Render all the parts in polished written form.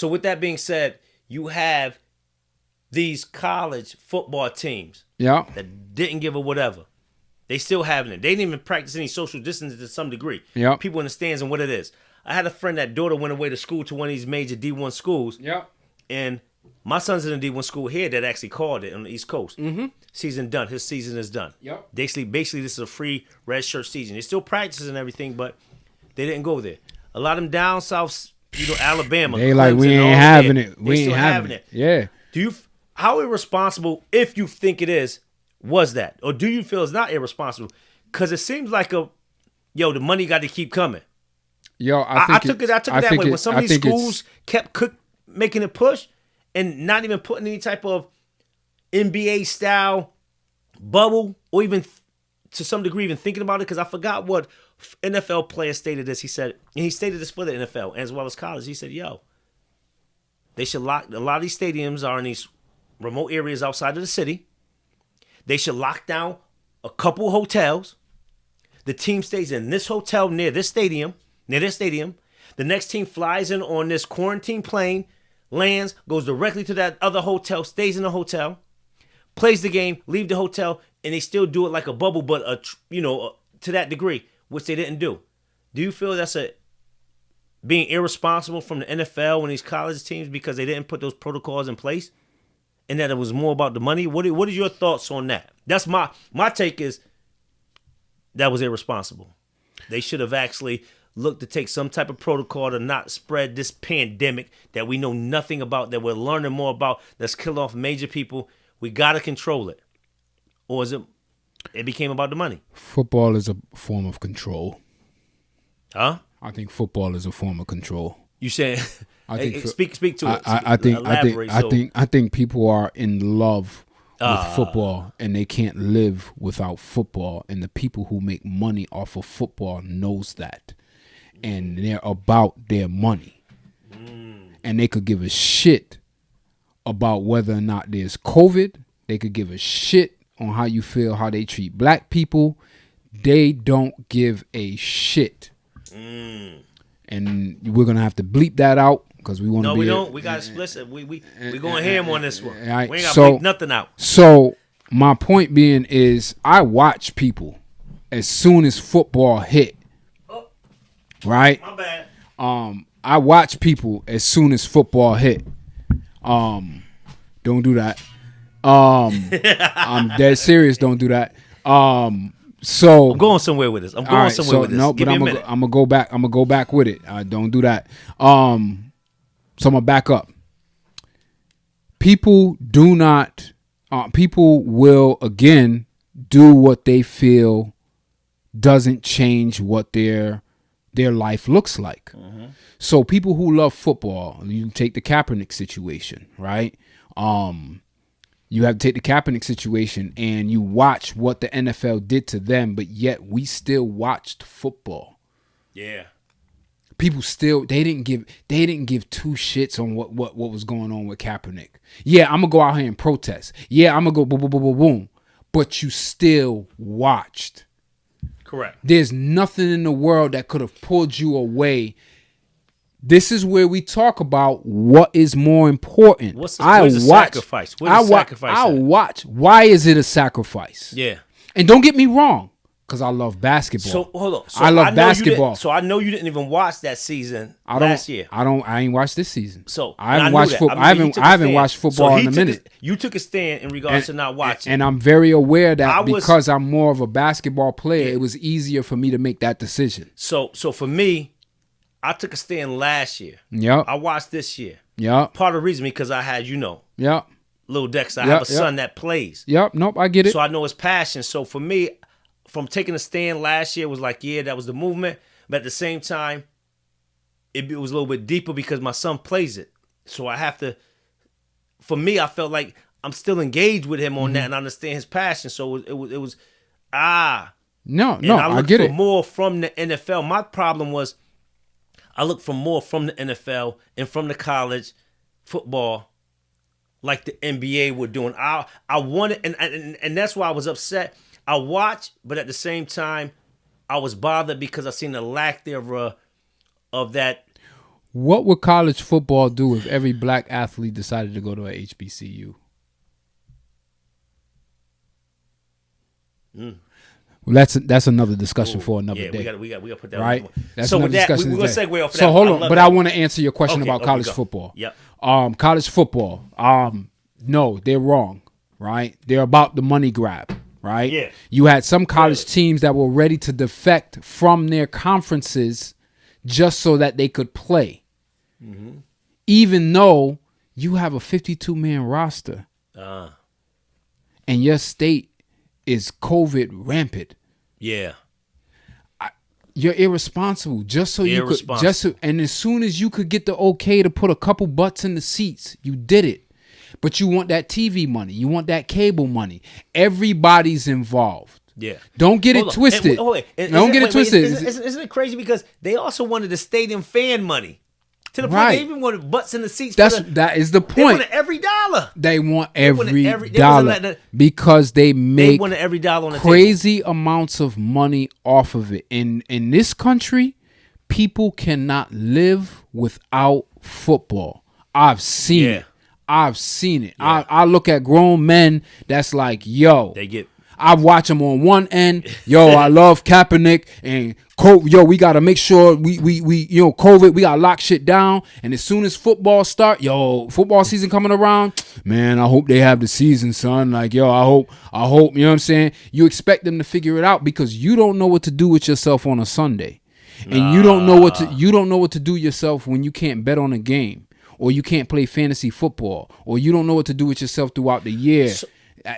So with that being said, you have these college football teams Yeah. that didn't give a whatever. They still having it. They didn't even practice any social distancing to some degree. Yeah. People in the stands and what it is. I had a friend that daughter went away to school to one of these major D1 schools. Yeah. And my son's in a D1 school here that actually called it on the East Coast. Mm-hmm. Season done. His season is done. Yep. Basically, this is a free red shirt season. They still practices and everything, but they didn't go there. A lot of them down south, Alabama. They like, we Clemson, ain't having it. We ain't having it. Yeah. How irresponsible, if you think it is, was that? Or do you feel it's not irresponsible? Because it seems like the money got to keep coming. Yo, I took it that way. When some of these schools kept making a push and not even putting any type of NBA style bubble, or even to some degree even thinking about it, because I forgot what NFL player stated this. He said, and he stated this for the NFL as well as college. He said, they should lock, a lot of these stadiums are in these remote areas outside of the city. They should lock down a couple hotels. The team stays in this hotel near this stadium. The next team flies in on this quarantine plane, lands, goes directly to that other hotel, stays in the hotel, plays the game, leave the hotel, and they still do it like a bubble, but to that degree, which they didn't do. Do you feel that's being irresponsible from the NFL and these college teams because they didn't put those protocols in place, and that it was more about the money? What are your thoughts on that? That's my take is that was irresponsible. They should have actually looked to take some type of protocol to not spread this pandemic that we know nothing about, that we're learning more about, that's killing off major people. We got to control it. Or is it became about the money? Football is a form of control. Huh? I think football is a form of control. You saying? Speak to it. I think people are in love with football, and they can't live without football. And the people who make money off of football knows that, and they're about their money, and they could give a shit about whether or not there's COVID. They could give a shit on how you feel, how they treat black people. They don't give a shit. And we're gonna have to bleep that out because we want to. No, we don't. We got explicit. We going ham on this one. Right. We ain't got to bleep nothing out. So my point being is, I watch people as soon as football hit. Right. My bad. I watch people as soon as football hit. Don't do that. I'm dead serious. Don't do that. So I'm going somewhere with this. No, but I'm gonna go back. I'm gonna go back with it. Don't do that. So I'm gonna back up. People do not. People will again do what they feel doesn't change what their life looks like. Mm-hmm. So people who love football, you take the Kaepernick situation, right? You have to take the Kaepernick situation and you watch what the NFL did to them, but yet we still watched football. Yeah. People still they didn't give two shits on what was going on with Kaepernick. Yeah, I'm gonna go out here and protest. Yeah, I'm gonna go boom, boom, boom, boom, boom. But you still watched. Correct. There's nothing in the world that could have pulled you away. This is where we talk about what is more important. What's the sacrifice? I watch. Why is it a sacrifice? Yeah. And don't get me wrong, because I love basketball. So hold on. So I love basketball. So I know you didn't even watch that season last year. I ain't watched this season. So I haven't watched football. I haven't watched football in a minute. You took a stand in regards to not watching. And I'm very aware that because I'm more of a basketball player, it was easier for me to make that decision. So for me, I took a stand last year. Yep. I watched this year. Yep. Part of the reason because I had, Yep. Lil Dexter. I have a son that plays. Yep. Nope. I get it. So I know his passion. So for me, from taking a stand last year, was like, yeah, that was the movement. But at the same time, it was a little bit deeper because my son plays it. So I have to. For me, I felt like I'm still engaged with him on that and I understand his passion. So it was. No. I I get it. More from the NFL. My problem was, I look for more from the NFL and from the college football, like the NBA were doing. I wanted, and that's why I was upset. I watched, but at the same time, I was bothered because I seen the lack there of that. What would college football do if every black athlete decided to go to a HBCU? Well, that's another discussion for another day. We got to put that right. So with that, we're gonna segue off of that. So hold on, but I want to answer your question about college football. Yep. College football. No, they're wrong. Right. They're about the money grab. Right. Yeah. You had some college teams that were ready to defect from their conferences just so that they could play, even though you have a 52-man roster, and your state is COVID rampant. Yeah. You're irresponsible just so you could and as soon as you could get the okay to put a couple butts in the seats, you did it. But you want that TV money, you want that cable money. Everybody's involved. Yeah. Don't get it twisted. Don't get it twisted. Isn't it crazy because they also wanted the stadium fan money. To the point they even wanted butts in the seats. That is the point. They wanted every dollar. They want every dollar because they wanted every dollar on the crazy table. Amounts of money off of it. In this country, people cannot live without football. I've seen it. Yeah. I look at grown men that's like, yo. I watch them on one end. Yo, I love Kaepernick and yo, we gotta make sure we COVID, we gotta lock shit down. And as soon as football start, football season coming around, man, I hope they have the season, son. Like, yo, I hope, you know what I'm saying? You expect them to figure it out because you don't know what to do with yourself on a Sunday. And you don't know what to do yourself when you can't bet on a game, or you can't play fantasy football, or you don't know what to do with yourself throughout the year.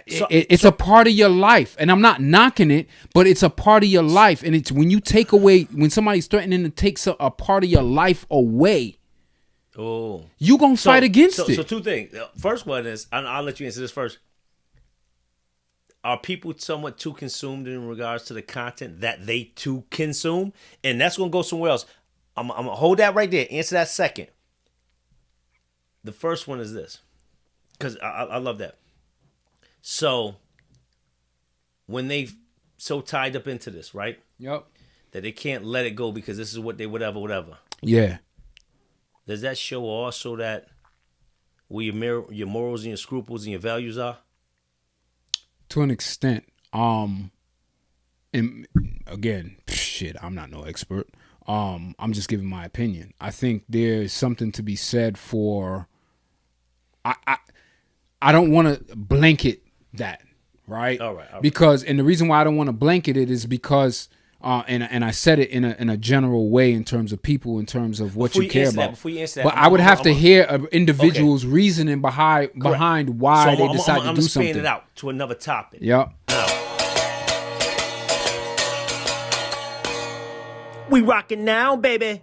It's a part of your life, and I'm not knocking it, but it's a part of your life, and it's when somebody's threatening to take a part of your life away, you gonna fight against it. So two things. First one is, I'll let you answer this first. Are people somewhat too consumed in regards to the content that they too consume? And that's gonna go somewhere else. I'm gonna hold that right there. Answer that second. The first one is this, because I love that. So, when they so tied up into this, right? Yep. That they can't let it go because this is what they whatever. Yeah. Does that show also that where your morals and your scruples and your values are? To an extent. And again, I'm not no expert. I'm just giving my opinion. I think there's something to be said for. I don't want to blanket that, right? All right. Because, and the reason why I don't want to blanket it is because, and I said it in a general way in terms of people, in terms of what you care about. Before you answer that, but I would have to hear an individual's reasoning behind why they decide to do something. I'm it out to another topic. Yep. We rocking now, baby.